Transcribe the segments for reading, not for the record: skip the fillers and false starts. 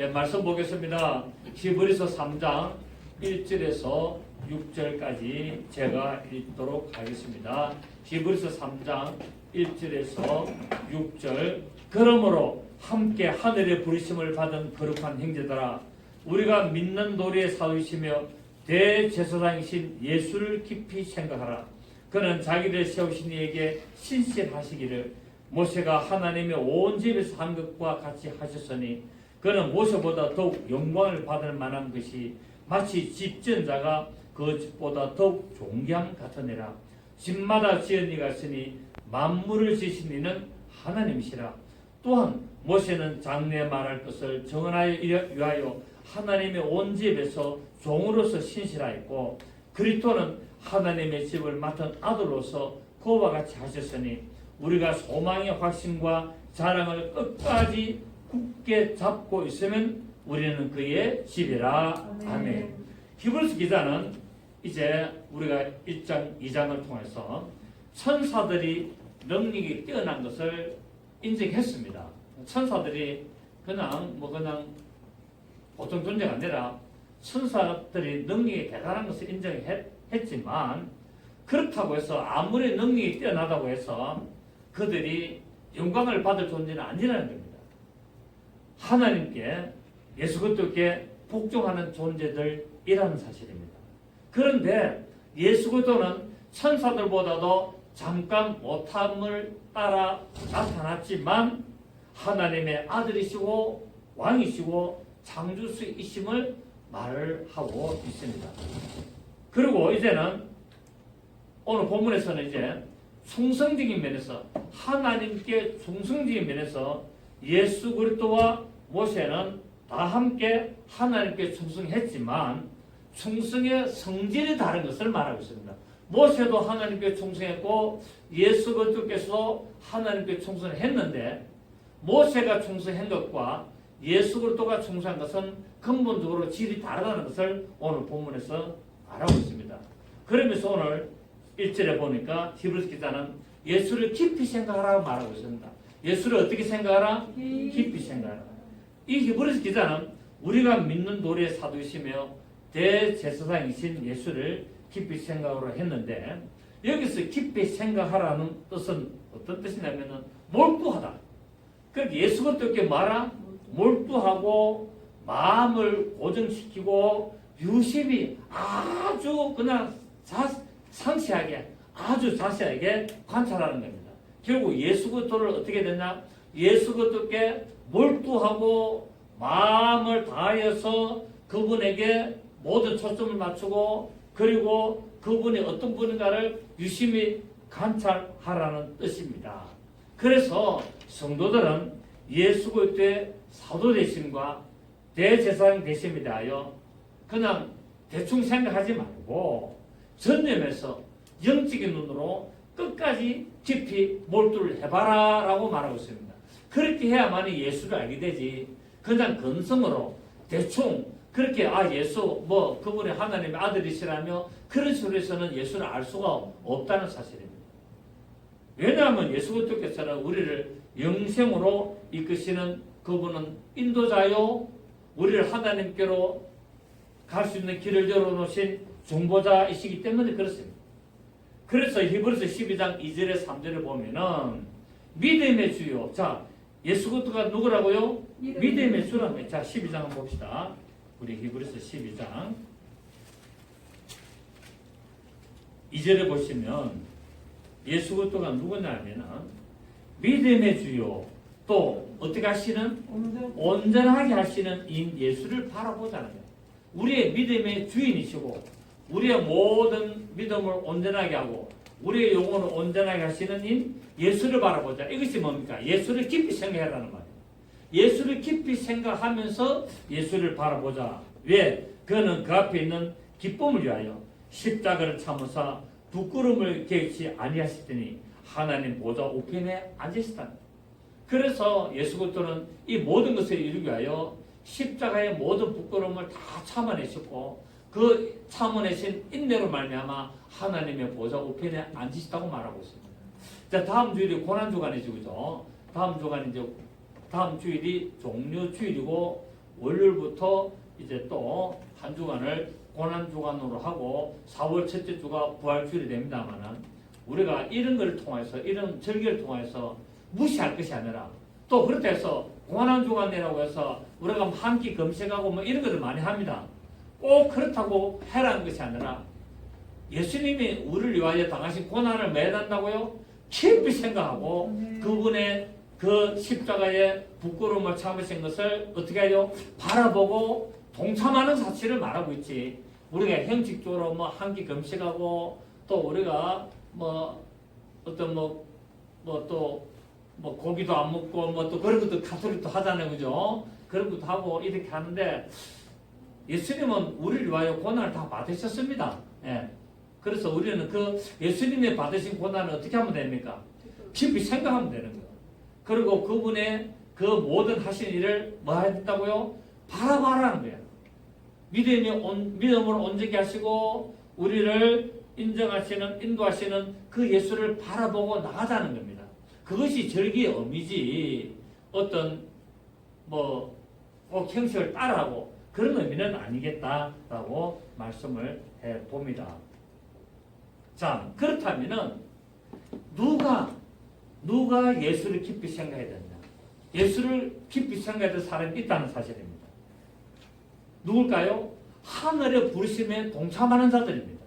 말씀 보겠습니다. 히브리서 3장 1절에서 6절까지 제가 읽도록 하겠습니다. 히브리서 3장 1절에서 6절. 그러므로 함께 하늘의 부르심을 받은 거룩한 형제들아, 우리가 믿는 도리의 사도이시며 대제사장이신 예수를 깊이 생각하라. 그는 자기를 세우신 이에게 신실하시기를 모세가 하나님의 온 집에서 한 것과 같이 하셨으니, 그는 모세보다 더욱 영광을 받을 만한 것이 마치 집전자가 그 집보다 더욱 존귀함 같으니라. 집마다 지은 이가 있으니 만물을 지으신 이는 하나님이시라. 또한 모세는 장래 말할 것을 정언하여 위하여 하나님의 온 집에서 종으로서 신실하였고, 그리스도는 하나님의 집을 맡은 아들로서 그와 같이 하셨으니, 우리가 소망의 확신과 자랑을 끝까지 굳게 잡고 있으면 우리는 그의 집이라. 아멘. 히브리서 기자는 이제 우리가 1장, 2장을 통해서 천사들이 능력이 뛰어난 것을 인정했습니다. 천사들이 그냥 보통 존재가 아니라 천사들이 능력이 대단한 것을 인정했지만, 그렇다고 해서 아무리 능력이 뛰어나다고 해서 그들이 영광을 받을 존재는 아니라는 겁니다. 하나님께, 예수 그리스도께 복종하는 존재들이라는 사실입니다. 그런데 예수 그리스도는 천사들보다도 잠깐 못함을 따라 나타났지만 하나님의 아들이시고 왕이시고 창조주이심을 말을 하고 있습니다. 그리고 이제는 오늘 본문에서는 이제 충성적인 면에서, 하나님께 충성적인 면에서 예수 그리스도와 모세는 다 함께 하나님께 충성했지만 충성의 성질이 다른 것을 말하고 있습니다. 모세도 하나님께 충성했고 예수 그리스도께서도 하나님께 충성했는데, 모세가 충성한 것과 예수 그리스도가 충성한 것은 근본적으로 질이 다르다는 것을 오늘 본문에서 말하고 있습니다. 그러면서 오늘 1절에 보니까 히브리서 기자는 예수를 깊이 생각하라고 말하고 있습니다. 예수를 어떻게 생각하라? 깊이 생각하라. 이 히브리서 기자는 우리가 믿는 도리의 사도이시며 대제사장이신 예수를 깊이 생각으로 했는데, 여기서 깊이 생각하라는 뜻은 어떤 뜻이냐면 몰두하다. 그러니까 예수 그리스도께 몰두하고 마음을 고정시키고 유심히 아주 그냥 상세하게, 아주 자세하게 관찰하는 겁니다. 결국 예수 그리스도를 어떻게 되냐? 예수 그리스도께 몰두하고 마음을 다하여서 그분에게 모든 초점을 맞추고, 그리고 그분이 어떤 분인가를 유심히 관찰하라는 뜻입니다. 그래서 성도들은 예수 그리스도의 사도 되심과 대제사장 되심에 대하여 그냥 대충 생각하지 말고 전념해서 영적인 눈으로 끝까지 깊이 몰두를 해봐라 라고 말하고 있습니다. 그렇게 해야만이 예수를 알게 되지, 그냥 근성으로 대충 그렇게 예수 그분이 하나님의 아들이시라며 그런 식으로 해서는 예수를 알 수가 없다는 사실입니다. 왜냐하면 예수 그리스도께서는 우리를 영생으로 이끄시는 그분은 인도자요, 우리를 하나님께로 갈 수 있는 길을 열어놓으신 중보자이시기 때문에 그렇습니다. 그래서 히브리서 12장 2절에 3절을 보면은 믿음의 주요. 자, 예수 그리스도가 누구라고요? 믿음의 주라며. 자, 12장 한번 봅시다. 우리 히브리서 12장 2절에 보시면 예수 그리스도가 누구냐면은 믿음의 주요, 또 어떻게 하시는? 온전하게 하시는 인 예수를 바라보자는 거예요. 우리의 믿음의 주인이시고 우리의 모든 믿음을 온전하게 하고 우리의 영혼을 온전하게 하시는 인 예수를 바라보자. 이것이 뭡니까? 예수를 깊이 생각하라는 말이에요. 예수를 깊이 생각하면서 예수를 바라보자. 왜? 그는 그 앞에 있는 기쁨을 위하여 십자가를 참으사 부끄러움을 개의치 아니하시더니 하나님 보좌 우편에 앉으시다. 그래서 예수 그리스도는 이 모든 것을 이루기 위하여 십자가의 모든 부끄러움을 다 참아내셨고, 그 참아내신 인내로 말미암아 하나님의 보좌 우편에 앉으시다고 말하고 있습니다. 자, 다음 주일이 고난주간이죠, 그죠? 다음 주일이 종료주일이고 월요일부터 이제 또 한 주간을 고난 주간으로 하고 4월 첫째 주가 부활주일이 됩니다만은 우리가 이런 걸 통해서 이런 절기를 통해서 무시할 것이 아니라 또 그렇다 해서 고난 주간이라고 해서 우리가 한 끼 금식하고 뭐 이런 것들 많이 합니다. 꼭 그렇다고 해라는 것이 아니라 예수님이 우리를 위하여 당하신 고난을 매단다고요? 깊이 생각하고 그분의 그 십자가의 부끄러움을 참으신 것을 어떻게 해요? 바라보고 동참하는 사실을 말하고 있지. 우리가 형식적으로 뭐 한 끼 금식하고 또 우리가 뭐 어떤 또 고기도 안 먹고 뭐 또 그런 것도 가톨릭도 하잖아요, 그죠? 그런 것도 하고 이렇게 하는데 예수님은 우리를 위하여 고난을 다 받으셨습니다. 예. 그래서 우리는 그 예수님이 받으신 고난을 어떻게 하면 됩니까? 깊이 생각하면 되는 거예요. 그리고 그분의 그 모든 하신 일을 뭐 해야 된다고요? 바라봐라는 거예요. 믿음을 온전히 하시고 우리를 인정하시는 인도하시는 그 예수를 바라보고 나가자는 겁니다. 그것이 절기의 의미지 어떤 꼭 형식을 따라하고 그런 의미는 아니겠다라고 말씀을 해봅니다. 자, 그렇다면은 누가 예수를 깊이 생각해야 되느냐? 예수를 깊이 생각해야 될 사람이 있다는 사실입니다. 누굴까요? 하늘의 부르심에 동참하는 자들입니다.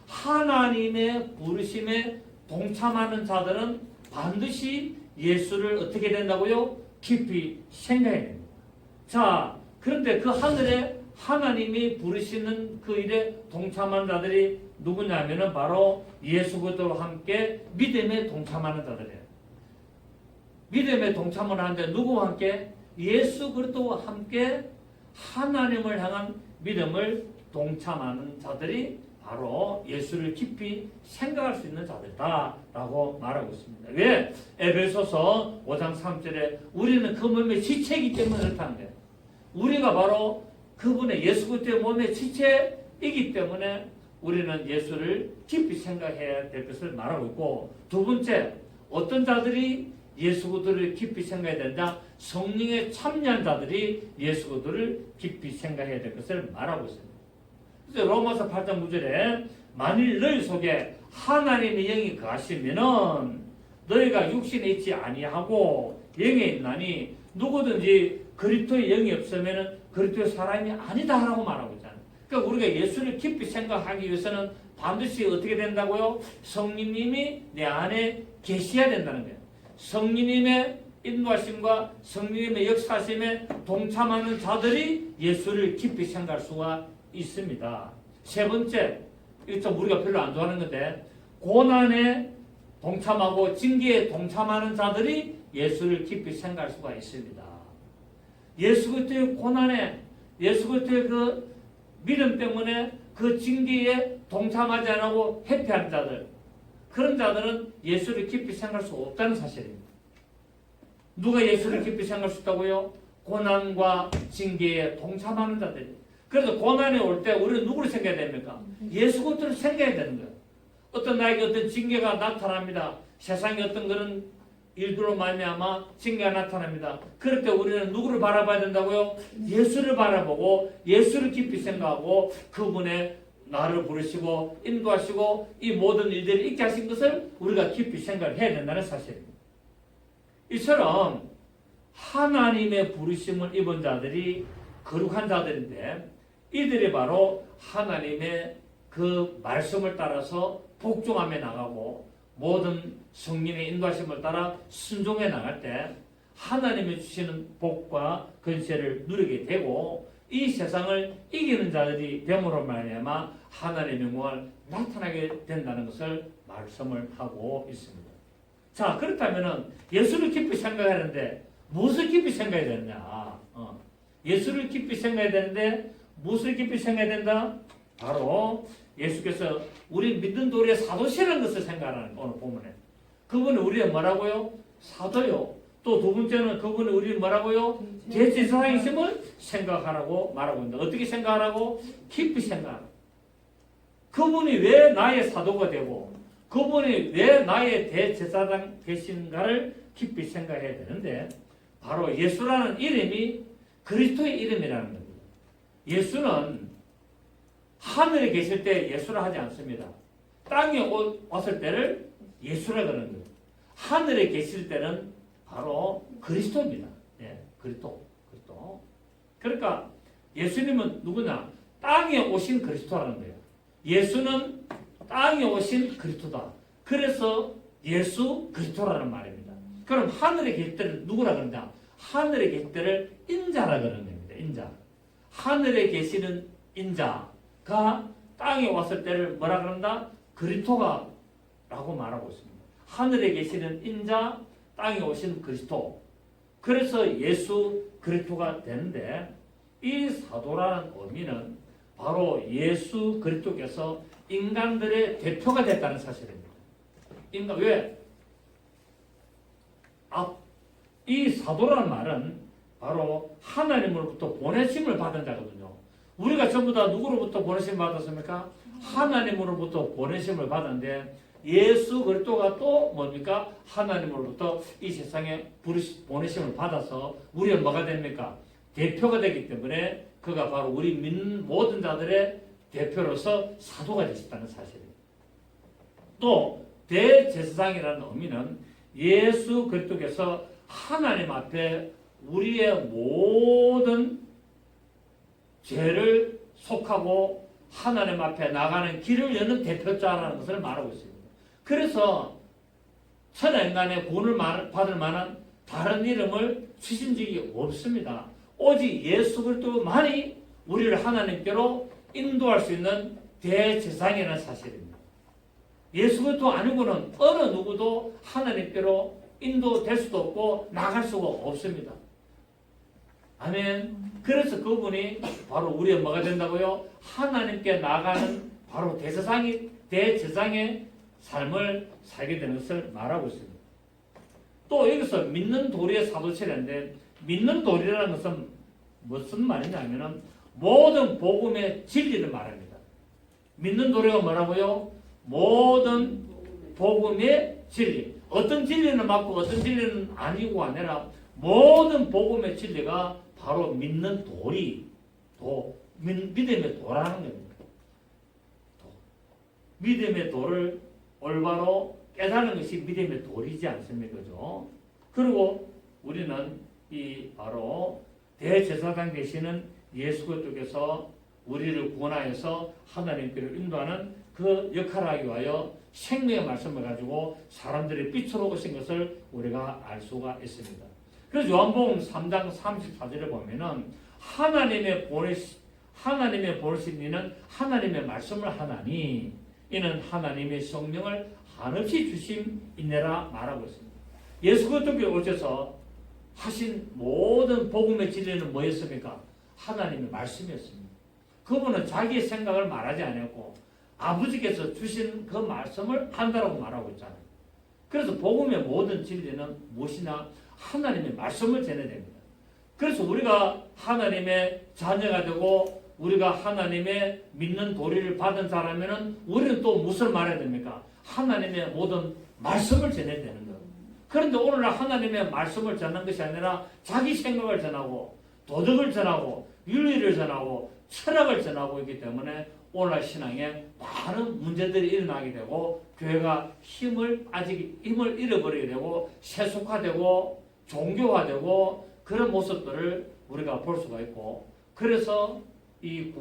하나님의 부르심에 동참하는 자들은 반드시 예수를 어떻게 된다고요? 깊이 생각해야 됩니다. 자, 그런데 그 하늘에 하나님이 부르시는 그 일에 동참하는 자들이 누구냐면은 바로 예수 그리스도와 함께 믿음에 동참하는 자들이에요. 믿음에 동참을 하는데 누구와 함께? 예수 그리스도와 함께 하나님을 향한 믿음을 동참하는 자들이 바로 예수를 깊이 생각할 수 있는 자들이다라고 말하고 있습니다. 왜? 에베소서 5장 3절에 우리는 그 몸의 지체이기 때문에 그렇다는 거예요. 우리가 바로 그분의 예수 그리스도의 몸의 지체이기 때문에 우리는 예수를 깊이 생각해야 될 것을 말하고 있고, 두 번째, 어떤 자들이 예수 그리스도를 깊이 생각해야 된다? 성령에 참여한 자들이 예수 그리스도를 깊이 생각해야 될 것을 말하고 있습니다. 그래서 로마서 8장 9절에 만일 너희 속에 하나님의 영이 거하시면은 너희가 육신에 있지 아니하고 영에 있나니 누구든지 그리스도의 영이 없으면은 그리스도의 사람이 아니다라고 말하고 있잖아요. 그러니까 우리가 예수를 깊이 생각하기 위해서는 반드시 어떻게 된다고요? 성령님이 내 안에 계셔야 된다는 거예요. 성령님의 인도하심과 성령님의 역사하심에 동참하는 자들이 예수를 깊이 생각할 수가 있습니다. 세 번째, 이거 좀 우리가 별로 안 좋아하는 건데, 고난에 동참하고 징계에 동참하는 자들이 예수를 깊이 생각할 수가 있습니다. 예수 그리스도의 고난에, 예수 그리스도의 그 믿음 때문에 그 징계에 동참하지 않고 회피하는 자들, 그런 자들은 예수를 깊이 생각할 수 없다는 사실입니다. 누가 예수를 깊이 생각할 수 있다고요? 고난과 징계에 동참하는 자들이. 그래서 고난이 올 때 우리는 누구를 생각해야 됩니까? 예수 그리스도를 생각해야 되는 거예요. 어떤 나에게 어떤 징계가 나타납니다. 세상에 어떤 그런 일들로 말미암아 징계가 나타납니다. 그럴 때 우리는 누구를 바라봐야 된다고요? 예수를 바라보고 예수를 깊이 생각하고 그분의 나를 부르시고 인도하시고 이 모든 일들을 있게 하신 것을 우리가 깊이 생각해야 된다는 사실입니다. 이처럼 하나님의 부르심을 입은 자들이 거룩한 자들인데 이들이 바로 하나님의 그 말씀을 따라서 복종하며 나가고 모든 성령의 인도하심을 따라 순종해 나갈 때 하나님이 주시는 복과 권세를 누리게 되고 이 세상을 이기는 자들이 됨으로 말미암아 하나님의 영광을 나타나게 된다는 것을 말씀을 하고 있습니다. 자, 그렇다면은 예수를 깊이 생각하는데 무엇을 깊이 생각해야 되느냐? 예수를 깊이 생각해야 되는데 무엇을 깊이 생각해야 된다? 바로 예수께서 우리 믿는 도리의 사도시라는 것을 생각하는 오늘 본문에. 그분이 우리의 뭐라고요? 사도요. 또 두 번째는 그분이 우리를 뭐라고요? 대제사장이심을 생각하라고 말하고 있는데 어떻게 생각하라고? 깊이 생각하라고. 그분이 왜 나의 사도가 되고 그분이 왜 나의 대제사장 되신가를 깊이 생각해야 되는데 바로 예수라는 이름이 그리스도의 이름이라는 겁니다. 예수는 하늘에 계실 때 예수라 하지 않습니다. 땅에 왔을 때를 예수라 그러는 거예요. 하늘에 계실 때는 바로 그리스도입니다. 예, 그리스도. 그러니까 예수님은 누구냐? 땅에 오신 그리스도라는 거예요. 예수는 땅에 오신 그리스도다. 그래서 예수 그리스도라는 말입니다. 그럼 하늘에 계실 때를 누구라 그러냐? 하늘에 계실 때를 인자라 그러는 겁니다. 인자. 하늘에 계시는 인자가 땅에 왔을 때를 뭐라 그런다? 그리스도가 라고 말하고 있습니다. 하늘에 계시는 인자, 땅에 오신 그리스도. 그래서 예수 그리스도가 되는데 이 사도라는 의미는 바로 예수 그리스도께서 인간들의 대표가 됐다는 사실입니다. 왜? 이 사도라는 말은 바로 하나님으로부터 보내심을 받은 자거든요. 우리가 전부 다 누구로부터 보내심 받았습니까? 하나님으로부터 보내심을 받았는데 예수 그리스도가 또 뭡니까? 하나님으로부터 이 세상에 보내심을 받아서 우리는 뭐가 됩니까? 대표가 되기 때문에 그가 바로 우리 믿는 모든 자들의 대표로서 사도가 되셨다는 사실입니다. 또 대제사장이라는 의미는 예수 그리스도께서 하나님 앞에 우리의 모든 죄를 속하고 하나님 앞에 나가는 길을 여는 대표자라는 것을 말하고 있습니다. 그래서 천하인간의 구원을 받을 만한 다른 이름을 주신 적이 없습니다. 오직 예수 그리스도만이 우리를 하나님께로 인도할 수 있는 대제사장이라는 사실입니다. 예수 그리스도 아니고는 어느 누구도 하나님께로 인도될 수도 없고 나갈 수가 없습니다. 아멘. 그래서 그분이 바로 우리의 뭐가 된다고요? 하나님께 나가는 바로 대제사장의 삶을 살게 되는 것을 말하고 있습니다. 또 여기서 믿는 도리의 사도체인데 믿는 도리라는 것은 무슨 말이냐면 모든 복음의 진리를 말합니다. 믿는 도리가 뭐라고요? 모든 복음의 진리. 어떤 진리는 맞고 어떤 진리는 아니고 아니라 모든 복음의 진리가 바로 믿는 도리, 믿음의 도라는 겁니다. 믿음의 도를 올바로 깨닫는 것이 믿음의 도리지 않습니까? 그죠? 그리고 우리는 이 바로 대제사장 되시는 예수 그리스도께서 우리를 구원하여서 하나님께로 인도하는 그 역할을 하기 위하여 생명의 말씀을 가지고 사람들의 빛으로 오신 것을 우리가 알 수가 있습니다. 그래서 요한복음 3장 34절에 보면은 하나님의 보내신 이는 하나님의 말씀을 하나니 이는 하나님의 성령을 한없이 주심이니라 말하고 있습니다. 예수 그리스도께서 오셔서 하신 모든 복음의 진리는 뭐였습니까? 하나님의 말씀이었습니다. 그분은 자기의 생각을 말하지 않았고 아버지께서 주신 그 말씀을 한다라고 말하고 있잖아요. 그래서 복음의 모든 진리는 무엇이냐? 하나님의 말씀을 전해냅니다. 그래서 우리가 하나님의 자녀가 되고 우리가 하나님의 믿는 도리를 받은 사람이면 우리는 또 무엇을 말해야 됩니까? 하나님의 모든 말씀을 전해야 되는 거예요. 그런데 오늘날 하나님의 말씀을 전하는 것이 아니라 자기 생각을 전하고 도덕을 전하고 윤리를 전하고 철학을 전하고 있기 때문에 오늘날 신앙에 많은 문제들이 일어나게 되고 교회가 힘을 잃어버리게 되고 세속화되고 종교화되고 그런 모습들을 우리가 볼 수가 있고 그래서 이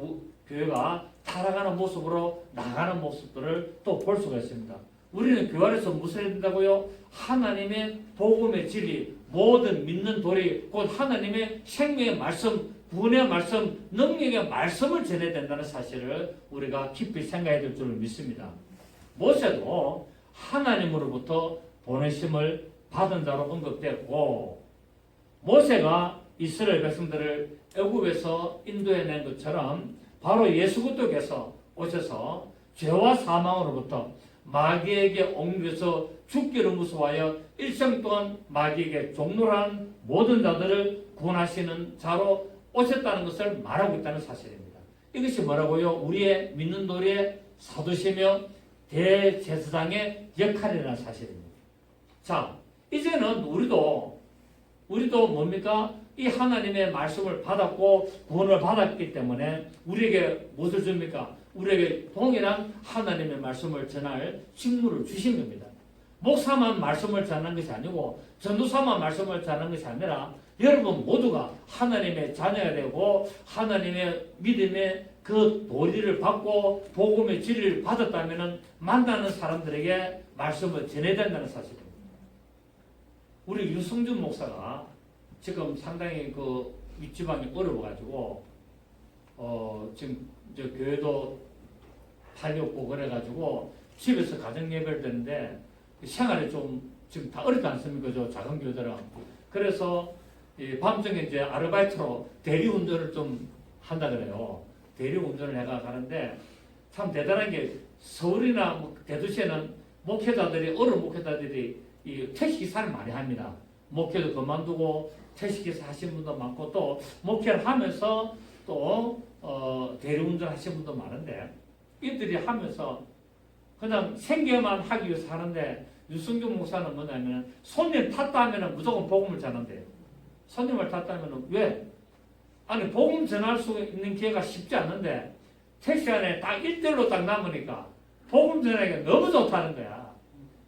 교회가 타락하는 모습으로 나가는 모습들을 또 볼 수가 있습니다. 우리는 교회 안에서 무엇을 해야 된다고요? 하나님의 복음의 진리, 모든 믿는 도리, 곧 하나님의 생명의 말씀, 구원의 말씀, 능력의 말씀을 전해야 된다는 사실을 우리가 깊이 생각해야 될 줄을 믿습니다. 모세도 하나님으로부터 보내심을 받은 자로 언급됐고 모세가 이스라엘 백성들을 애굽에서 인도해낸 것처럼 바로 예수 그리스도께서 오셔서 죄와 사망으로부터 마귀에게 옮겨서 죽기를 무서워하여 일생 동안 마귀에게 종노란 모든 자들을 구원하시는 자로 오셨다는 것을 말하고 있다는 사실입니다. 이것이 뭐라고요? 우리의 믿는 도리의 사도시며 대제사장의 역할이라는 사실입니다. 자, 이제는 우리도 뭡니까? 이 하나님의 말씀을 받았고 구원을 받았기 때문에 우리에게 무엇을 줍니까? 우리에게 동일한 하나님의 말씀을 전할 직무를 주신 겁니다. 목사만 말씀을 전하는 것이 아니고 전도사만 말씀을 전하는 것이 아니라 여러분 모두가 하나님의 자녀가 되고 하나님의 믿음의 그 도리를 받고 복음의 진리를 받았다면 만나는 사람들에게 말씀을 전해야 된다는 사실입니다. 우리 유승준 목사가 지금 상당히 그 윗지방이 어려워가지고 지금 저 교회도 팔렸고 그래가지고 집에서 가정 예배를 드는데 생활이 좀 지금 다 어렵지 않습니까? 저 작은 교회들은. 그래서 밤중에 이제 아르바이트로 대리운전을 좀 한다 그래요. 대리운전을 해가 가는데 참 대단한 게 서울이나 뭐 대도시에는 목회자들이 어려운 목회자들이 이 택시기사를 많이 합니다. 목회도 그만두고 택시기사 하신 분도 많고 또 목회를 하면서 또 대리운전 하신 분도 많은데 이들이 하면서 그냥 생계만 하기 위해서 하는데 유승준 목사는 뭐냐면 손님 탔다 하면 무조건 복음을 전한대요. 손님을 탔다 하면 왜? 아니 복음 전할 수 있는 기회가 쉽지 않는데 택시 안에 딱 1대로 딱 남으니까 복음 전하기가 너무 좋다는 거야.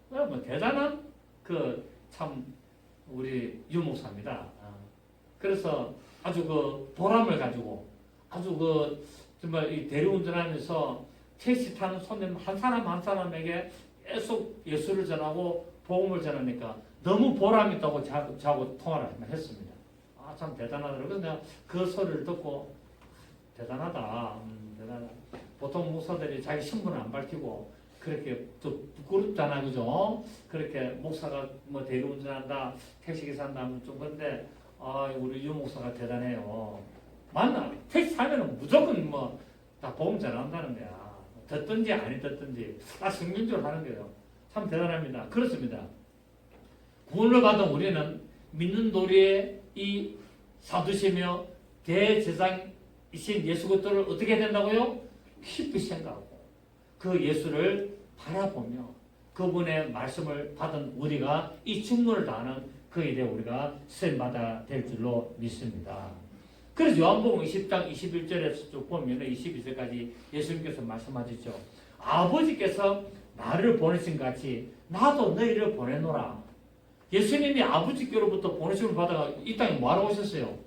뭐 대단한 그 참 우리 유 목사입니다. 그래서 아주 그 보람을 가지고 아주 그 정말 이 대리운전하면서 택시 타는 손님 한 사람 한 사람에게 계속 예수를 전하고 복음을 전하니까 너무 보람 있다고 자고 통화를 했습니다. 아, 참 대단하더라고요. 그래서 내가 그 소리를 듣고 대단하다. 대단하다. 보통 목사들이 자기 신분을 안 밝히고 그렇게 또 부끄럽잖아, 그죠? 그렇게 목사가 뭐 대리운전한다, 택시기사 한다 하면 좀 그런데 우리 유 목사가 대단해요. 맞나? 택시 타면은 무조건 뭐 다 복음 전한다는 거야. 듣든지 아니 듣든지 다 성경적으로 하는 거예요. 참 대단합니다. 그렇습니다. 구원을 받은 우리는 믿는 도리에 이 사두시며 대제사장이신 예수 그리스도를 어떻게 해야 된다고요? 깊이 생각하고 그 예수를 바라보며 그분의 말씀을 받은 우리가 이 직무를 다하는 그 일에 우리가 쓰임받아야 될 줄로 믿습니다. 그래서 요한복음 20장 21절에서 쭉 보면 22절까지 예수님께서 말씀하셨죠. 아버지께서 나를 보내신 같이 나도 너희를 보내노라. 예수님이 아버지께로부터 보내심을 받아가 이 땅에 뭐하러 오셨어요?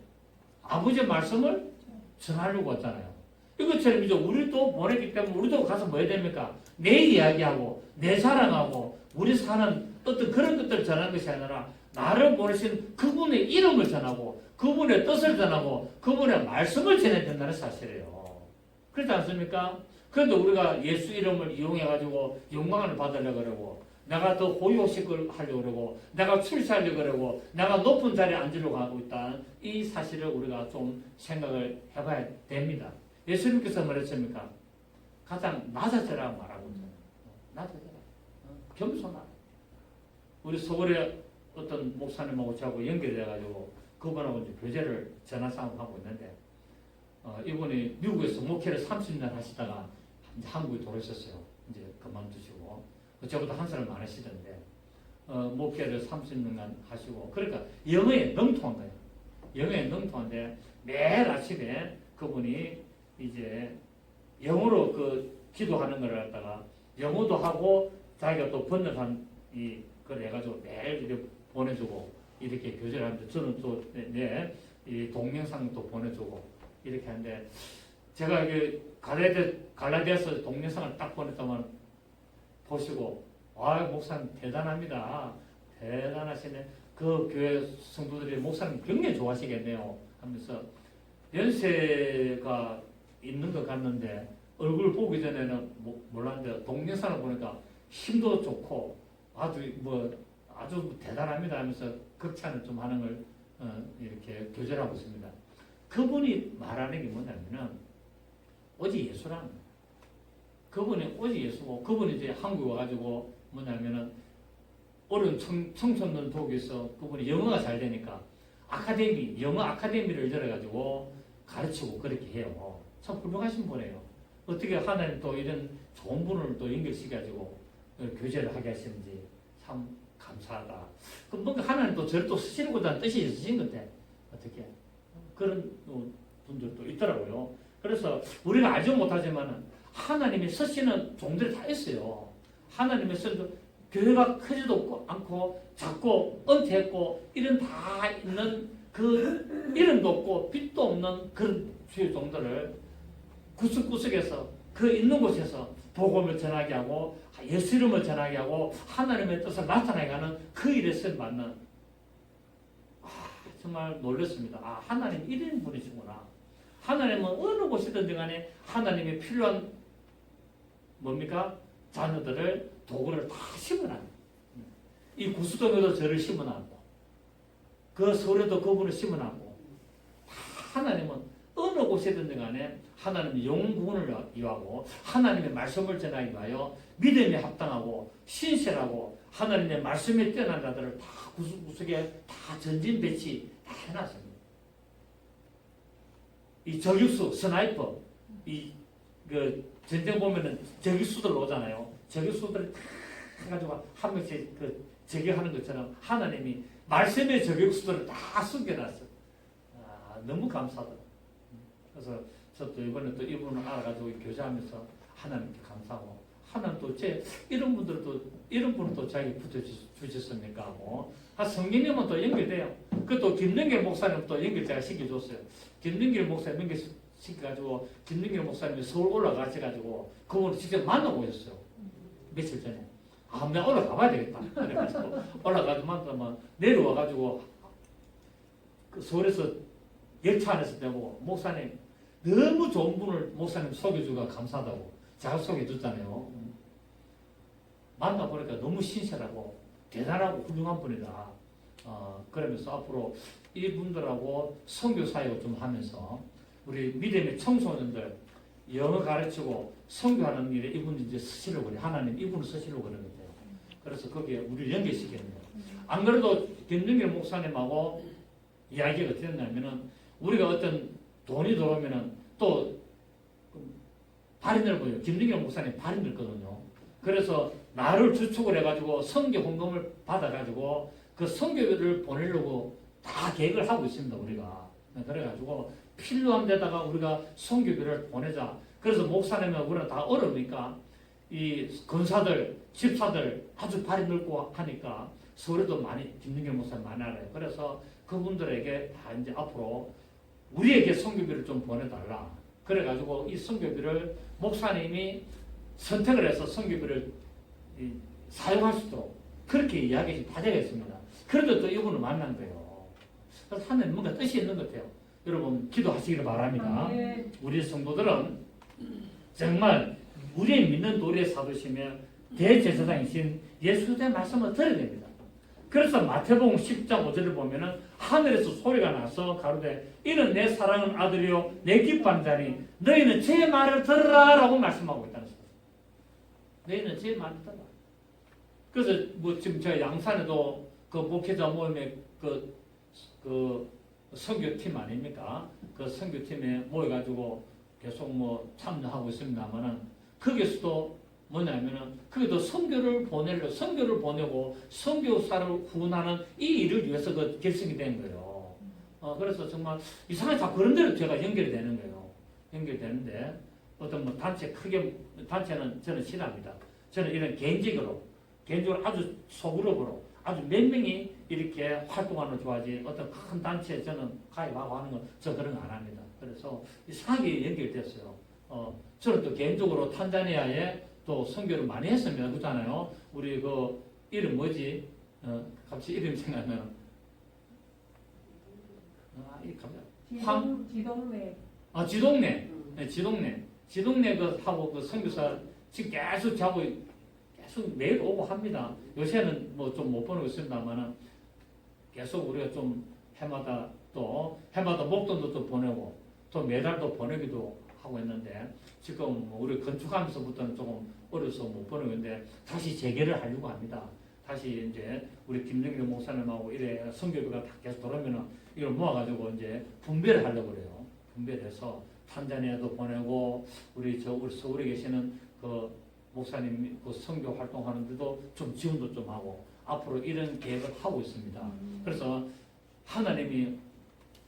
아버지의 말씀을 전하려고 왔잖아요. 이것처럼 이제 우리도 보냈기 때문에 우리도 가서 뭐 해야 됩니까? 내 이야기하고 내 자랑하고 우리 사는 어떤 그런 것들을 전하는 것이 아니라 나를 보내신 그분의 이름을 전하고 그분의 뜻을 전하고 그분의 말씀을 전해야 된다는 사실이에요. 그렇지 않습니까? 그런데 우리가 예수 이름을 이용해가지고 영광을 받으려고 그러고 내가 더 고요식을 하려고 그러고 내가 출세하려고 그러고 내가 높은 자리에 앉으려고 하고 있다는 이 사실을 우리가 좀 생각을 해봐야 됩니다. 예수님께서 말했습니까? 가장 낮아져라 말하고 있잖아요. 낮아져라. 겸손하라. 우리 서울에 어떤 목사님하고 저하고 연결돼가지고 그분하고 이제 교제를 전화 싸움하고 있는데 이분이 미국에서 목회를 30년 하시다가 이제 한국에 돌아오셨어요. 이제 그만두시고 저보다 한 살 많으시던데 목회를 30년간 하시고 그러니까 영어에 능통한 거예요. 영어에 능통한데 매일 아침에 그분이 이제 영어로 그 기도하는 걸 갖다가 영어도 하고 자기가 또 번역한 그걸 해가지고 매일 이렇게 보내주고 이렇게 교제를 하는데 저는 또 이 동영상도 보내주고 이렇게 하는데 제가 이게 갈라디아서 동영상을 딱 보냈다면 보시고 목사님 대단합니다. 대단하시네. 그 교회 성도들이 목사님 굉장히 좋아하시겠네요. 하면서 연세가 있는 것 같는데 얼굴 보기 전에는 몰랐는데 동영상을 보니까 힘도 좋고 아주 대단합니다 하면서 극찬을 좀 하는 걸 이렇게 교제하고 있습니다. 그분이 말하는 게 뭐냐면은 오직 예수라는 거예요. 그분이 오직 예수고 그분이 이제 한국에 와가지고 뭐냐면은 어려운 청소년 도구에서 그분이 영어가 잘 되니까 영어 아카데미를 열어가지고 가르치고 그렇게 해요. 참 훌륭하신 분이에요. 어떻게 하나님 또 이런 좋은 분을 또 연결시켜가지고 교제를 하게 하시는지 참 감사하다. 그 뭔가 하나님 또 저를 또 쓰시는구나 뜻이 있으신 것 같아. 어떻게 그런 분들도 있더라고요. 그래서 우리가 알지 못하지만 하나님이 쓰시는 종들이 다 있어요. 하나님의 쓰는 교회가 크지도 않고 작고 은퇴했고 이런 다 있는 그 이름도 없고 빛도 없는 그런 주의 종들을 구석구석에서 그 있는 곳에서 복음을 전하게 하고 예수 이름을 전하게 하고 하나님의 뜻을 나타나게 하는 그 일에 쓰임받는 정말 놀랐습니다. 하나님 이런 분이시구나. 하나님은 어느 곳이든지 간에 하나님이 필요한 뭡니까? 자녀들을 도구를 다 심어놨고 이 구수동에도 저를 심어놨고 그 서울에도 그분을 심어놨고 하나님은 어느 곳이든지 간에 하나님의 영혼 구원을 위하고 하나님의 말씀을 전하기 위하여 믿음에 합당하고 신실하고 하나님의 말씀에 뛰어난 자들을 다 구석구석에 다 전진 배치 다 해놨습니다. 이 저격수, 스나이퍼, 그 전쟁 보면은 저격수들 오잖아요. 저격수들을 다 해가지고 한 명씩 그 저격하는 것처럼 하나님이 말씀의 저격수들을 다 숨겨놨어요. 너무 감사하더라고요. 그래서 저도 이번에 또 이분을 알아가지고 교제하면서 하나님께 감사하고 하나님 도대체 이런 분을 또 자기 붙여주셨습니까 하고 성경님은 또 연결돼요. 그또 김능길 목사님 또 연결 제가 시켜줬어요. 김능길 목사님 연결시켜가지고 김능길 목사님이 서울 올라가셔가지고 그분을 직접 만나고 있었어요. 며칠 전에. 내가 올라가 봐야 되겠다. 그래가지고 올라가서 만나면 내려와가지고 그 서울에서 열차 안에서 되고 목사님 너무 좋은 분을 목사님 소개주가 감사하다고 제가 소개해줬잖아요. 만나보니까 너무 신실하고 대단하고 훌륭한 분이다. 그러면서 앞으로 이분들하고 선교 사역을 좀 하면서 우리 믿음의 청소년들 영어 가르치고 선교하는 일에 이분이 이제 쓰시려고 그래요. 하나님 이분을 쓰시려고 그러는데요. 그래서 거기에 우리를 연결시켰네요. 안 그래도 김능길 목사님하고 이야기가 어떻게 됐냐면은 우리가 어떤 돈이 들어오면은 또 발이 넓어요. 김능길 목사님 발이 넓거든요. 그래서 나를 주축을 해가지고 선교 헌금을 받아가지고 그 선교를 보내려고 다 계획을 하고 있습니다. 우리가. 그래가지고 필요한 데다가 우리가 선교비를 보내자. 그래서 목사님은 우리는 다 어려우니까 이 권사들, 집사들 아주 발이 넓고 하니까 서울에도 많이 김능길 목사님 많이 알아요. 그래서 그분들에게 다 이제 앞으로 우리에게 선교비를 좀 보내달라. 그래가지고 이 선교비를 목사님이 선택을 해서 선교비를 사용할 수 있도록 그렇게 이야기 다 되겠습니다. 그래도 또 이분을 만난 거예요. 그래서 하나님 뭔가 뜻이 있는 것 같아요. 여러분 기도하시기를 바랍니다. 우리 성도들은 정말 우리의 믿는 도리에 사두시며 대제사장이신 예수의 말씀을 들어야 됩니다. 그래서 마태복음 10장 5절을 보면은 하늘에서 소리가 나서 가로되 이는 내 사랑하는 아들이요 내 기뻐하는 자니 너희는 제 말을 들으라 라고 말씀하고 있다는 거예요. 너희는 제 말을 들으라. 그래서 뭐 지금 저 양산에도 그 목회자 모임에 그 선교팀 아닙니까? 그 선교팀에 모여가지고 계속 뭐 참여하고 있습니다만은 거기서도 뭐냐면은 거기도 선교를 보내고 선교사를 후원하는 이 일을 위해서 그 결성이 된 거예요. 그래서 정말 이상하게 다 그런 대로 제가 연결이 되는 거예요. 연결되는데 어떤 뭐 단체는 저는 싫어합니다. 저는 이런 개인적으로 아주 소그룹으로 아주 몇 명이 이렇게 활동하는 거 좋아하지 어떤 큰 단체에 저는 가입하고 하는 건 저 그런 거 안 합니다. 그래서 이상하게 연결됐어요. 저는 또 개인적으로 탄자니아에 또 선교를 많이 했습니다. 그렇잖아요. 우리 그 이름 뭐지? 갑자기 이름 생각나면 지동네. 지동네. 네, 지동네 그 하고 그 선교사 지금 계속 자고 계속 매일 오고 합니다. 요새는 뭐 좀 못 보내고 있습니다만은 계속 우리가 좀 해마다 목돈도 또 보내고 또 매달도 보내기도 하고 했는데 지금 우리 건축하면서부터는 조금 어려서 못 보내고 있는데 다시 재개를 하려고 합니다. 다시 이제 우리 김정일 목사님하고 이래 선교비가 다 계속 돌아오면은 이걸 모아가지고 이제 분배를 하려고 그래요. 분배해서 탄자니아도 보내고 우리 서울에 계시는 그 목사님 그 선교 활동하는 데도 좀 지원도 좀 하고 앞으로 이런 계획을 하고 있습니다. 그래서 하나님이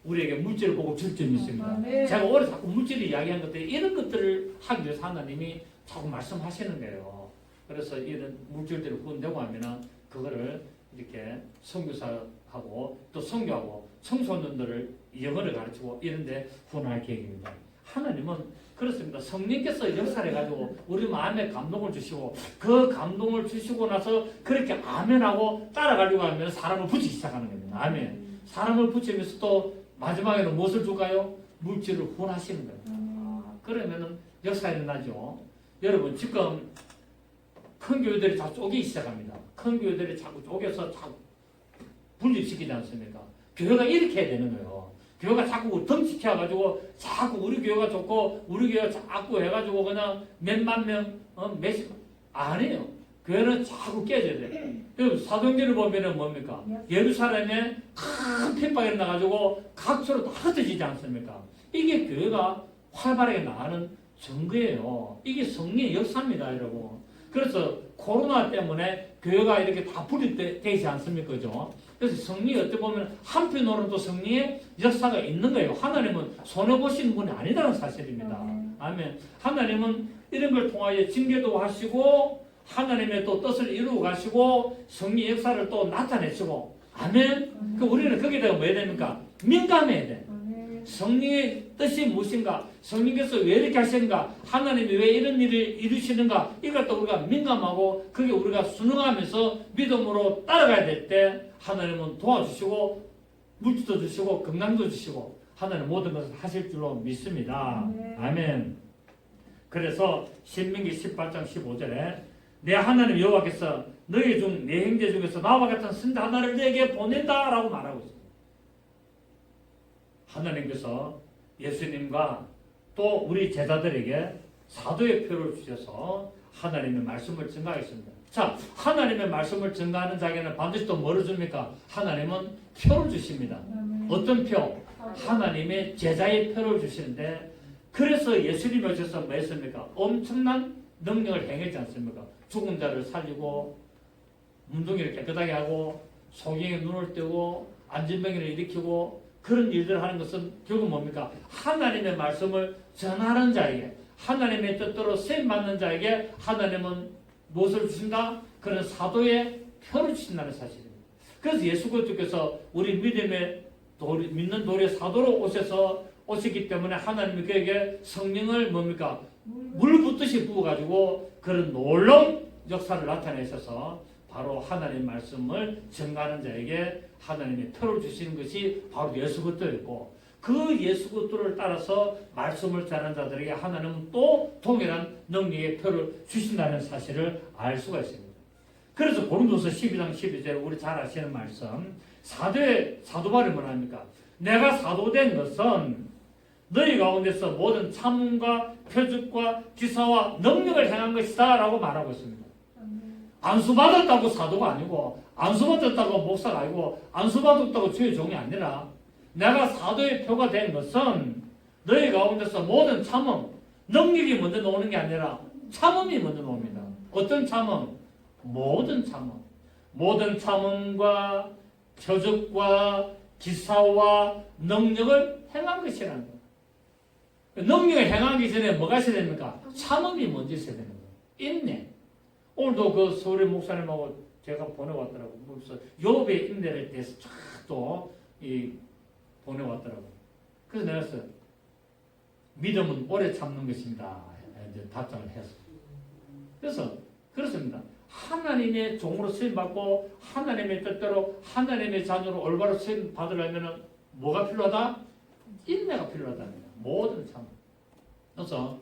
우리에게 물질을 보고 줄 줄 믿습니다. 네. 제가 오래 자꾸 물질을 이야기한 것들 이런 것들을 하기 위해서 하나님이 자꾸 말씀하시는 거예요. 그래서 이런 물질들을 후원되고 하면은 그거를 이렇게 선교사하고 또 선교하고 청소년들을 영어를 가르치고 이런데 후원할 계획입니다. 하나님은 그렇습니다. 성령께서 역사를 해가지고 우리 마음에 감동을 주시고 그 감동을 주시고 나서 그렇게 아멘하고 따라가려고 하면 사람을 붙이기 시작하는 겁니다. 아멘. 사람을 붙이면서 또 마지막에는 무엇을 줄까요? 물질을 후원하시는 거예요. 그러면은 역사가 일어나죠. 여러분 지금 큰 교회들이 다 쪼개기 시작합니다. 큰 교회들이 자꾸 쪼개서 자꾸 분립시키지 않습니까? 교회가 이렇게 해야 되는 거예요. 교회가 자꾸 덩치켜가지고 자꾸 우리 교회가 좋고 우리 교회가 자꾸 해가지고 그냥 몇만 명, 몇십 아니에요. 교회는 자꾸 깨져야 돼요. 사도행전을 보면은 뭡니까? 예루살렘에 큰 핍박이 일어나가지고 각처로 다 흩어지지 않습니까? 이게 교회가 활발하게 나가는 증거예요. 이게 성령의 역사입니다, 여러분. 그래서 코로나 때문에 교회가 이렇게 다 분리되지 않습니까? 그죠? 그래서 성령이 어떻게 보면 한편으로는 또 성령의 역사가 있는 거예요. 하나님은 손해보시는 분이 아니라는 사실입니다. 아멘. 하나님은 이런 걸 통하여 징계도 하시고 하나님의 또 뜻을 이루어 가시고 성령의 역사를 또 나타내시고 아멘. 그 우리는 거기에 대해 뭐 해야 됩니까? 민감해야 돼. 성령의 뜻이 무엇인가? 성령께서 왜 이렇게 하시는가? 하나님이 왜 이런 일을 이루시는가? 이것도 우리가 민감하고 그게 우리가 순응하면서 믿음으로 따라가야 될 때 하나님은 도와주시고 물질도 주시고 건강도 주시고 하나님 모든 것을 하실 줄로 믿습니다. 아멘. 그래서 신명기 18장 15절에 내 하나님 여호와께서 너희 중 내 형제 중에서 나와 같은 선자 하나를 너에게 보낸다라고 말하고 있습니다. 하나님께서 예수님과 또 우리 제자들에게 사도의 표를 주셔서 하나님의 말씀을 증가하겠습니다. 자, 하나님의 말씀을 증가하는 자에게는 반드시 또 뭐를 줍니까? 하나님은 표를 주십니다. 어떤 표? 하나님의 제자의 표를 주시는데 그래서 예수님이 오셔서 뭐 했습니까? 엄청난 능력을 행했지 않습니까? 죽은 자를 살리고 문둥이를 깨끗하게 하고 소경의 눈을 뜨고 안진병이를 일으키고 그런 일들을 하는 것은 결국 뭡니까? 하나님의 말씀을 전하는 자에게 하나님의 뜻대로 쓰임받는 자에게 하나님은 무엇을 주신다? 그런 사도의 표를 주신다는 사실입니다. 그래서 예수 그리스도께서 우리 믿는 도리의 사도로 오셨기 때문에 하나님이 그에게 성령을 뭡니까? 물 붓듯이 부어가지고 그런 놀라운 역사를 나타내셔서 바로 하나님의 말씀을 전가하는 자에게 하나님의 표를 주시는 것이 바로 예수 그리스도였고 그 예수 그리스도를 따라서 말씀을 전하는 자들에게 하나님은 또 동일한 능력의 표를 주신다는 사실을 알 수가 있습니다. 그래서 고린도서 12장 12절 우리 잘 아시는 말씀 사도 바울이 뭐랍니까? 내가 사도된 것은 너희 가운데서 모든 참음과 표적과 기사와 능력을 행한 것이다 라고 말하고 있습니다. 안수받았다고 사도가 아니고 안수받았다고 목사가 아니고 안수받았다고 주의 종이 아니라 내가 사도의 표가 된 것은 너희 가운데서 모든 참음 능력이 먼저 나오는 게 아니라 참음이 먼저 나옵니다. 어떤 참음? 모든 참음. 모든 참음과 표적과 기사와 능력을 행한 것이라는 거예요. 능력을 행하기 전에 뭐가 있어야 됩니까? 참음이 먼저 있어야 되는 거예요. 인내. 오늘도 그 서울의 목사님하고 제가 보내왔더라고요. 그래서 욥의 인내를 대해서 쫙또 보내왔더라고요. 그래서 내가 믿음은 오래 참는 것입니다. 이제 답장을 했어요. 그래서 그렇습니다. 하나님의 종으로 쓰임받고 하나님의 뜻대로 하나님의 자녀로 올바로 쓰임받으려면 뭐가 필요하다? 인내가 필요하답니다. 모든 참. 그래서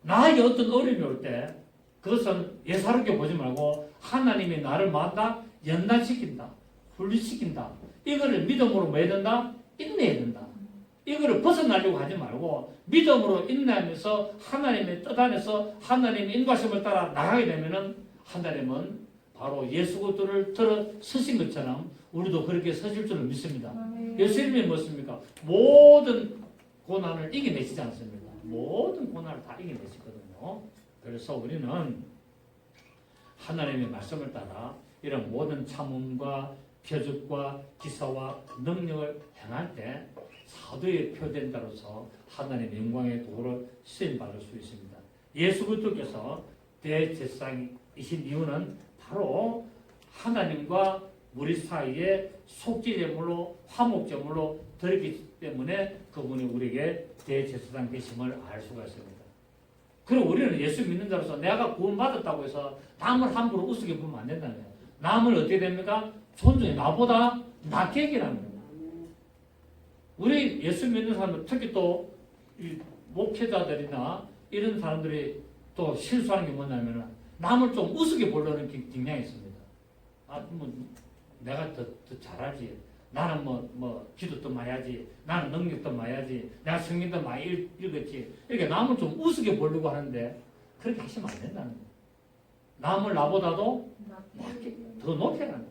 나에게 어떤 어려움이 올 때 그것은 예사롭게 보지 말고 하나님이 나를 만다 연단시킨다. 분리시킨다. 이거를 믿음으로 뭐 해야 된다? 인내해야 된다. 이거를 벗어나려고 하지 말고 믿음으로 인내하면서 하나님의 뜻 안에서 하나님의 인도하심을 따라 나가게 되면은 하나님은 바로 예수 그리스도를 들어 서신 것처럼 우리도 그렇게 서실 줄을 믿습니다. 예수님이 뭐습니까? 모든 고난을 이겨내시지 않습니까? 모든 고난을 다 이겨내시거든요. 그래서 우리는 하나님의 말씀을 따라 이런 모든 참음과 표적과 기사와 능력을 행할 때 사도에 표된 자로서 하나님의 영광의 도구로 쓰임받을 수 있습니다. 예수 그리스도께서 대제사장이신 이유는 바로 하나님과 우리 사이에 속죄제물로 화목제물로 드렸기 때문에 그분이 우리에게 대제사장 되심을 알 수가 있습니다. 그리고 우리는 예수 믿는 자로서 내가 구원받았다고 해서 남을 함부로 우습게 보면 안 된다는 거예요. 남을 어떻게 됩니까? 존중해. 나보다 낫게 얘기하는 거예요. 우리 예수 믿는 사람들, 특히 또 목회자들이나 이런 사람들이 또 실수하는 게 뭐냐면 남을 좀 우습게 보려는 경향이 있습니다. 내가 더 잘하지. 나는 기도 더 많이 하지. 나는 능력 더 많이 하지. 내가 성경 더 많이 읽었지. 이렇게 남을 좀 우습게 보려고 하는데 그렇게 하시면 안 된다는 거예요. 남을 나보다도 더 높게 하는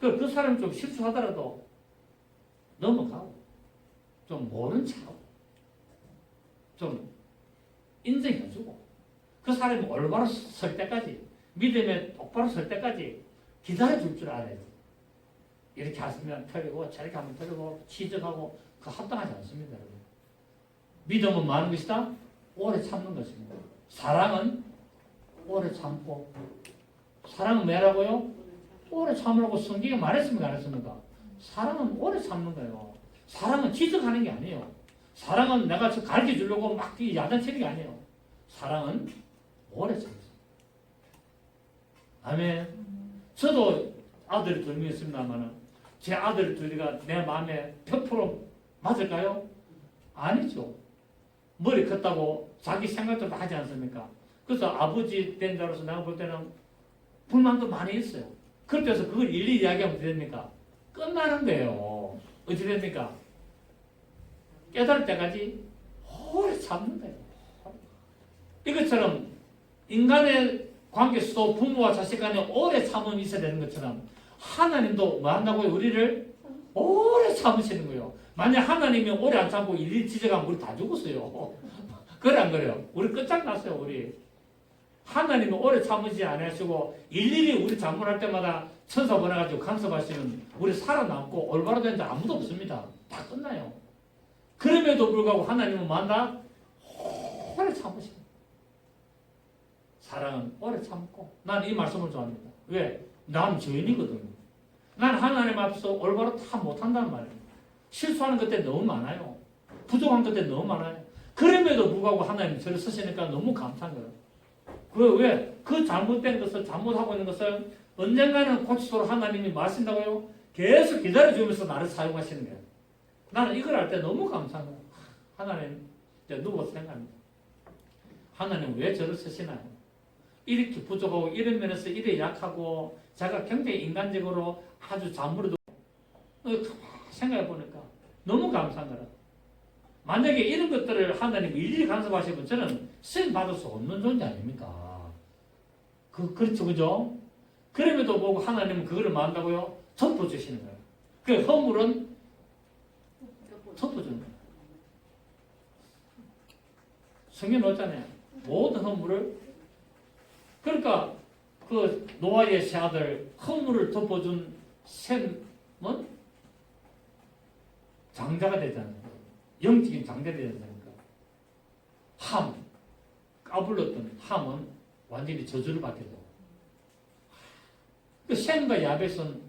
거예요. 그 사람이 좀 실수하더라도 넘어가고 좀 모른 척하고 좀 인정해주고 그 사람이 올바로 설 때까지 믿음에 똑바로 설 때까지 기다려줄 줄 알아야지. 이렇게 하시면 틀리고 저렇게 하면 틀리고 지적하고 그 합당하지 않습니다. 여러분. 믿음은 많은 것이다. 오래 참는 것입니다. 사랑은 오래 참고 사랑은 뭐라고요? 오래 참으라고 성경에 말했습니까? 안 했습니까? 사랑은 오래 참는 거예요. 사랑은 지적하는 게 아니에요. 사랑은 내가 가르쳐 주려고 막 야단치는 게 아니에요. 사랑은 오래 참습니다. 아멘. 저도 아들이 둘 명 있습니다만 제 아들 둘이가 내 마음에 100% 맞을까요? 아니죠. 머리 컸다고 자기 생각도 다 하지 않습니까? 그래서 아버지 된 자로서 내가 볼 때는 불만도 많이 있어요. 그렇다고 그걸 일일이 이야기하면 어떻게 됩니까? 끝나는 거예요. 어떻게 됩니까? 깨달을 때까지 오래 참는 거예요. 이것처럼 인간의 관계에서도 부모와 자식 간에 오래 참음이 있어야 되는 것처럼 하나님도 뭐 한다고요? 우리를 오래 참으시는 거예요. 만약 하나님이 오래 안 참고 일일이 지적하면 우리 다 죽었어요. 그래 안 그래요? 우리 끝장났어요. 우리 하나님이 오래 참으지 않으시고 일일이 우리 장문할 때마다 천사 보내가지고 간섭하시면 우리 살아남고 올바로 된 자 아무도 없습니다. 다 끝나요. 그럼에도 불구하고 하나님은 만나 오래 참으십니다. 사랑은 오래 참고 나는 이 말씀을 좋아합니다. 왜? 난 죄인이거든요. 난 하나님 앞에서 올바로 다 못한다는 말이에요. 실수하는 것들 너무 많아요. 부족한 것들 너무 많아요. 그럼에도 불구하고 하나님이 저를 쓰시니까 너무 감사한 거예요. 왜? 그 잘못된 것을 잘못하고 있는 것을 언젠가는 고치도록 하나님이 마신다고요? 계속 기다려주면서 나를 사용하시는 거예요. 나는 이걸 할 때 너무 감사한 거예요. 하나님, 누구 생각합니다. 하나님 왜 저를 쓰시나요? 이렇게 부족하고 이런 면에서 이래 약하고 제가 굉장히 인간적으로 아주 잔머리도 생각해 보니까 너무 감사한 거라. 만약에 이런 것들을 하나님 일일이 간섭하시면 저는 쓰임 받을 수 없는 존재 아닙니까? 그렇죠, 그죠? 그럼에도 보고 하나님은 그거를 뭐 한다고요? 덮어주시는 거예요. 그 허물은 덮어주는 거예요. 성경 넣었잖아요. 모든 허물을. 그러니까 그 노아의 세 아들 허물을 덮어준 셈은 장자가 되잖아요. 영적인 장자가 되잖아요. 함, 까불렀던 함은 완전히 저주를 받게 되고 그 셈과 야벳은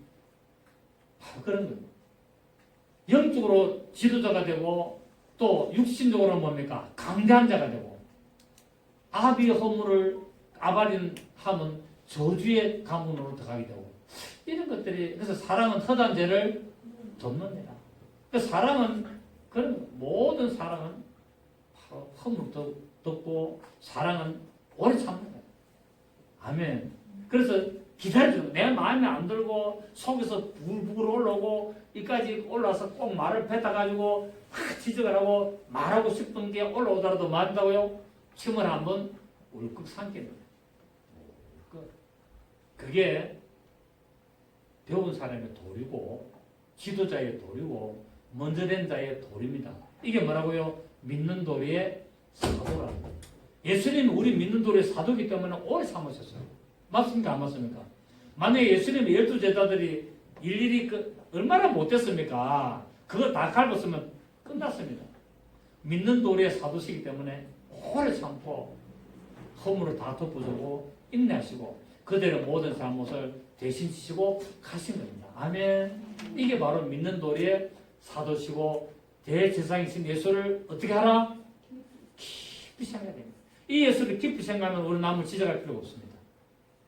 바로 그런 거예요. 영적으로 지도자가 되고 또 육신적으로 뭡니까? 강대한 자가 되고 아비의 허물을 아발인 함은 저주의 가문으로 들어가게 되고 이런 것들이 그래서 사랑은 허다한 죄를 덮는다. 그래서 사랑은 그런 모든 사랑은 바로 허물 덮고 사랑은 오래 참는 거예요. 아멘. 그래서 기다려주고 내 마음에 안 들고 속에서 부글부글 올라오고 이까지 올라와서 꼭 말을 뱉어가지고 막 지적을 하고 말하고 싶은 게 올라오더라도 맞다고요? 침을 한번 울컥 삼키는 거예요. 그게 배운 사람의 도리고 지도자의 도리고 먼저 된 자의 도리입니다. 이게 뭐라고요? 믿는 도리의 사도라고. 예수님은 우리 믿는 도리의 사도이기 때문에 오래 참으셨어요. 맞습니까? 안 맞습니까? 만약에 예수님의 12제자들이 일일이 얼마나 못했습니까? 그거 다 갈았으면 끝났습니다. 믿는 도리의 사도시기 때문에 오래 참고 허물을 다 덮어주고 인내하시고 그대로 모든 잘못을 대신 지시고 가신 겁니다. 아멘. 이게 바로 믿는 도리의 사도시고 대제사장이신 예수를 어떻게 하라? 깊이 생각해야 됩니다. 이 예수를 깊이 생각하면 우리 남을 지적할 필요가 없습니다.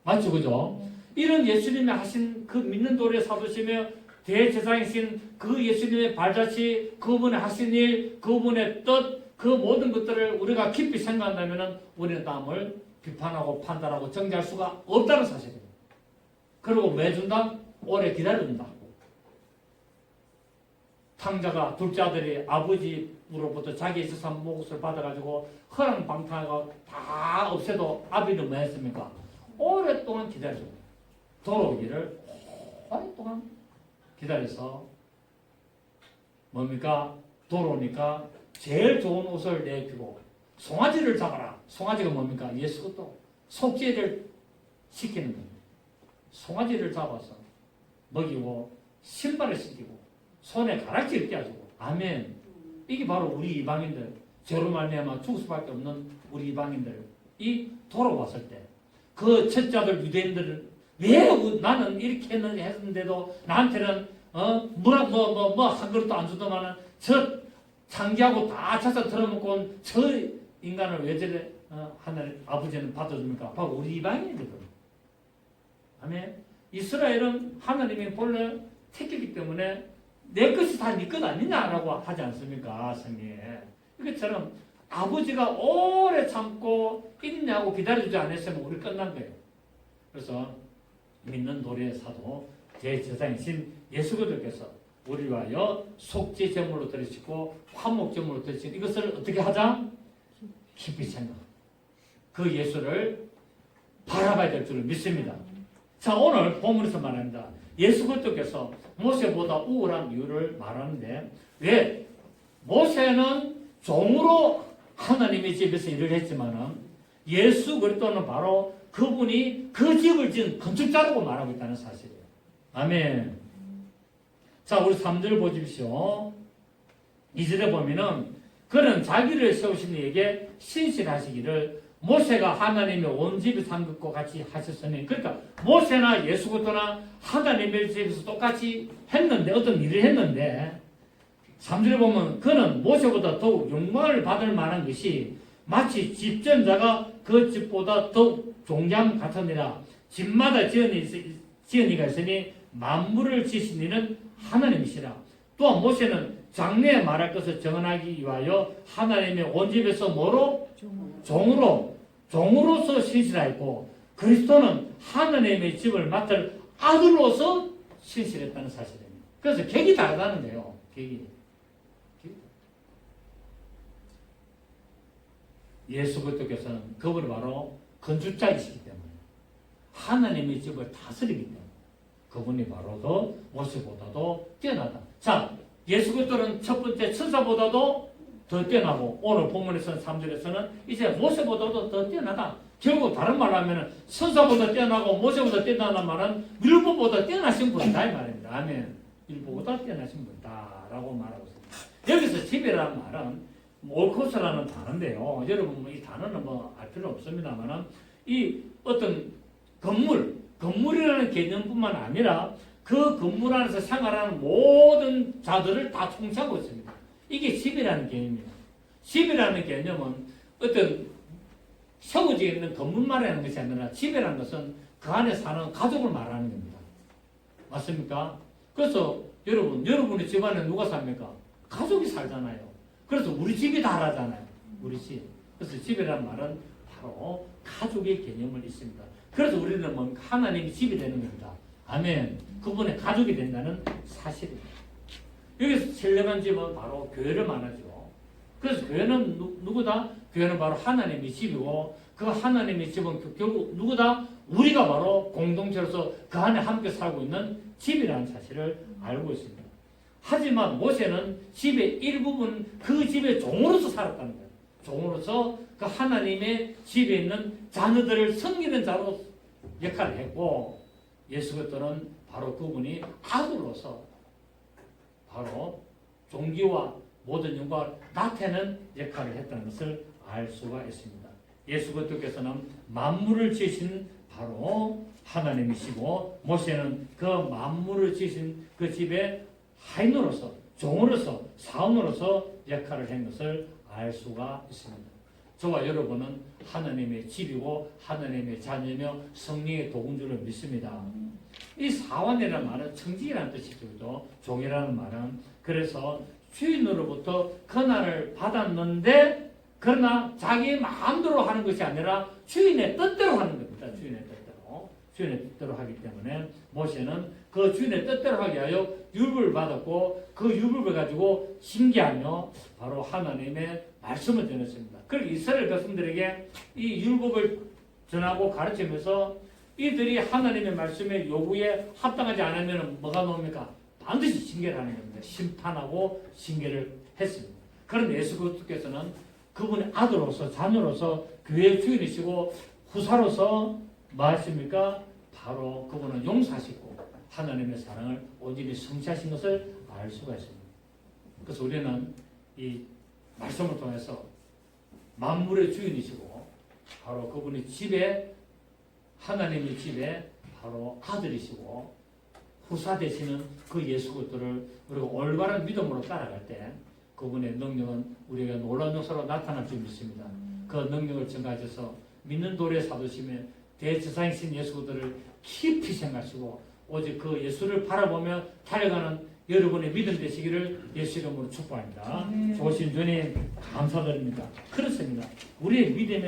맞죠? 그죠? 이런 예수님이 하신 그 믿는 도리의 사도시며 대제사장이신 그 예수님의 발자취, 그분의 하신 일, 그분의 뜻, 그 모든 것들을 우리가 깊이 생각한다면 우리는 남을 비판하고 판단하고 정죄할 수가 없다는 사실입니다. 그리고 매준다? 오래 기다려준다. 탕자가 둘째 아들이 아버지로부터 자기의 재산 몫을 받아가지고 허랑방탕하고 다 없애도 아비는 뭐 했습니까? 오랫동안 기다려줍니다. 돌아오기를 오랫동안 기다려서 뭡니까? 돌아오니까 제일 좋은 옷을 내주고 송아지를 잡아라. 송아지가 뭡니까? 예수 그리스도 속죄를 시키는 겁니다. 송아지를 잡아서 먹이고 신발을 신기고 손에 가락지를 껴주고 아멘. 이게 바로 우리 이방인들 죄로 말미암아 죽을 수밖에 없는 우리 이방인들이 돌아왔을 때 그 첫째 아들 유대인들은 왜 나는 이렇게 했는데도 나한테는 한 그릇도 안 주더만은 저 창기하고 다 찾아 들어먹고 온 저 인간을 왜 저래 하나님 아버지는 받아줍니까? 바로 우리 이방인이거든. 아멘. 이스라엘은 하나님이 본래 택했기 때문에 내 것이 다 네 것 아니냐라고 하지 않습니까? 성경에. 이것처럼 아버지가 오래 참고 인내하고 기다려주지 않았으면 우리 끝난 거예요. 그래서 믿는 도리의 사도 대제사장이신 예수 그리스도께서 우리를 위하여 속죄 제물로 드리시고 화목 제물로 드리신 이것을 어떻게 하자? 깊이 생각. 그 예수를 바라봐야 될 줄을 믿습니다. 자, 오늘 본문에서 말합니다. 예수 그리스도께서 모세보다 우월한 이유를 말하는데 왜? 모세는 종으로 하나님의 집에서 일을 했지만은 예수 그리스도는 바로 그분이 그 집을 지은 건축자라고 말하고 있다는 사실이에요. 아멘. 자, 우리 3절 보십시오. 2절에 보면은 그는 자기를 세우신 이에게 신실하시기를 모세가 하나님의 온 집을 삼급과 같이 하셨으니 그러니까 모세나 예수 그리스도나 하나님의 집에서 똑같이 했는데 어떤 일을 했는데 3절에 보면 그는 모세보다 더욱 영광을 받을 만한 것이 마치 집전자가 그 집보다 더욱 종장 같으니라. 집마다 지은이가 있으니 만물을 지으신 이는 하나님이시라. 또한 모세는 장래에 말할 것을 정언하기 위하여 하나님의 온 집에서 뭐로? 종으로서 신실하였고 그리스도는 하나님의 집을 맡을 아들로서 신실했다는 사실입니다. 그래서 객이 다르다는 거예요. 객이. 예수 그리스도께서는 그분이 바로 건축자이시기 때문에 하나님의 집을 다스리기 때문에 그분이 바로 더 모세보다도 뛰어나다. 자, 예수 그리스도는 첫 번째 천사보다도 더 뛰어나고 오늘 본문에서는 3절에서는 이제 모세보다도 더 뛰어나다. 결국 다른 말로 하면 천사보다 뛰어나고 모세보다 뛰어나는 말은 율법보다 뛰어나신 분이다 이 말입니다. 아멘. 율법보다 뛰어나신 분이다 라고 말하고 있습니다. 여기서 집이라는 말은 올코스라는 단어인데요. 여러분 이 단어는 알 필요 없습니다만은 이 어떤 건물이라는 개념뿐만 아니라 그 건물 안에서 생활하는 모든 자들을 다 통치하고 있습니다. 이게 집이라는 개념입니다. 집이라는 개념은 어떤 세워져 있는 건물만 하는 것이 아니라 집이라는 것은 그 안에 사는 가족을 말하는 겁니다. 맞습니까? 그래서 여러분의 집안에 누가 삽니까? 가족이 살잖아요. 그래서 우리 집이 다라잖아요. 우리 집. 그래서 집이라는 말은 바로 가족의 개념을 있습니다. 그래서 우리는 뭡니까? 하나님이 집이 되는 겁니다. 아멘. 그분의 가족이 된다는 사실입니다. 여기서 신령한 집은 바로 교회를 말하죠. 그래서 교회는 누구다? 교회는 바로 하나님의 집이고 그 하나님의 집은 결국 누구다? 우리가 바로 공동체로서 그 안에 함께 살고 있는 집이라는 사실을 알고 있습니다. 하지만 모세는 집의 일부분 그 집의 종으로서 살았다는 거예요. 종으로서 그 하나님의 집에 있는 자녀들을 섬기는 자로 역할을 했고 예수 그리스도는 바로 그분이 아들로서 바로 종기와 모든 영광을 나타내는 역할을 했다는 것을 알 수가 있습니다. 예수 그리스도께서는 만물을 지으신 바로 하나님이시고 모세는 그 만물을 지으신 그 집의 하인으로서 종으로서 사원으로서 역할을 한 것을 알 수가 있습니다. 저와 여러분은 하나님의 집이고 하나님의 자녀며 성령의 도구인 줄 믿습니다. 이 사원이라는 말은 청직이라는 뜻이죠. 종이라는 말은 그래서 주인으로부터 권한을 받았는데 그러나 자기 마음대로 하는 것이 아니라 주인의 뜻대로 하는 겁니다. 주인의 뜻대로 하기 때문에 모세는 그 주인의 뜻대로 하게 하여 율법을 받았고 그 율법을 가지고 신기하며 바로 하나님의 말씀을 전했습니다. 그리고 이스라엘 백성들에게 이 율법을 전하고 가르치면서 이들이 하나님의 말씀의 요구에 합당하지 않으면 뭐가 나옵니까? 반드시 징계를 하는 겁니다. 심판하고 징계를 했습니다. 그런데 예수 그리스도께서는 그분의 아들로서 자녀로서 교회의 주인이시고 후사로서 무엇입니까? 바로 그분은 용서하시고 하나님의 사랑을 온전히 성취하신 것을 알 수가 있습니다. 그래서 우리는 이 말씀을 통해서 만물의 주인이시고 바로 그분이 집에 하나님의 집에 바로 아들이시고 후사 되시는 그 예수 그리스도를 우리가 올바른 믿음으로 따라갈 때 그분의 능력은 우리가 놀라운 역사로 나타날 줄 믿습니다. 그 능력을 증가하셔서 믿는 도리에 사두시며 대제사장이신 예수 그리스도를 깊이 생각하시고 오직 그 예수를 바라보며 달려가는 여러분의 믿음 되시기를 예수 이름으로 축복합니다. 좋으신 주님 감사드립니다. 그렇습니다. 우리의 믿음의